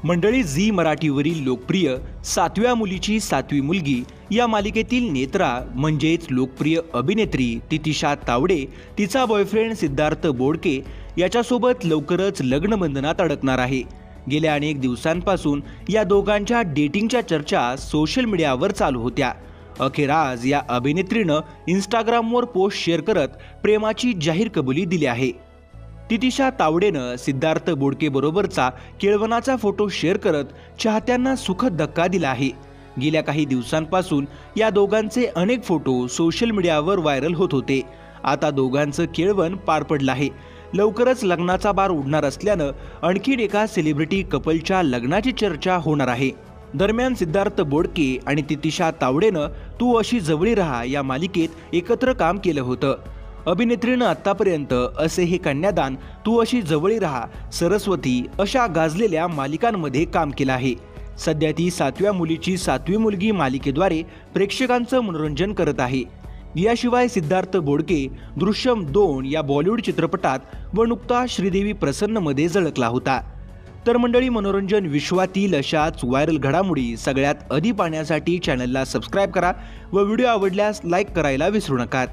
मंडळी झी मराठीवरील लोकप्रिय सातव्या मुलीची सातवी मुलगी या मालिकेतील नेत्रा म्हणजेच लोकप्रिय अभिनेत्री तितिशा तावडे तिचा बॉयफ्रेंड सिद्धार्थ बोडके याच्यासोबत लवकरच लग्नबंधनात अडकणार आहे। गेल्या अनेक दिवसांपासून या दोघांच्या डेटिंगच्या चर्चा सोशल मीडियावर चालू होत्या। अखेर आज या अभिनेत्रीनं इंस्टाग्रामवर पोस्ट शेअर करत प्रेमाची जाहीर कबुली दिली आहे। तितिशा तावडेनं सिद्धार्थ बोडके बरोबरचा केळवणाचा फोटो शेअर करत चाहत्यांना सुखद धक्का दिला आहे। गेल्या काही दिवसांपासून या दोघांचे अनेक फोटो सोशल मीडियावर व्हायरल होत होते। आता दोघांचं केळवण पार पडलं आहे। लवकरच लग्नाचा बार उडणार असल्यानं आणखीन एका सेलिब्रिटी कपलच्या लग्नाची चर्चा होणार आहे। दरम्यान सिद्धार्थ बोडके आणि तितिशा तावडेनं तू अशी जवळी राहा या मालिकेत एकत्र काम केलं होतं। अभिनेत्रीनं आतापर्यंत असे हे कन्यादान, तू अशी जवळी राहा, सरस्वती अशा गाजलेल्या मालिकांमध्ये काम केलं आहे। सध्या ती सातव्या मुलीची सातवी मुलगी मालिकेद्वारे प्रेक्षकांचं मनोरंजन करत आहे। याशिवाय सिद्धार्थ बोडके दृश्यम 2 या बॉलिवूड चित्रपटात व नुकताच श्रीदेवी प्रसन्नमध्ये झळकला होता। तर मंडळी, मनोरंजन विश्वातील अशाच व्हायरल घडामोडी सगळ्यात आधी पाहण्यासाठी चॅनलला सबस्क्राईब करा व व्हिडिओ आवडल्यास लाईक करायला विसरू नका।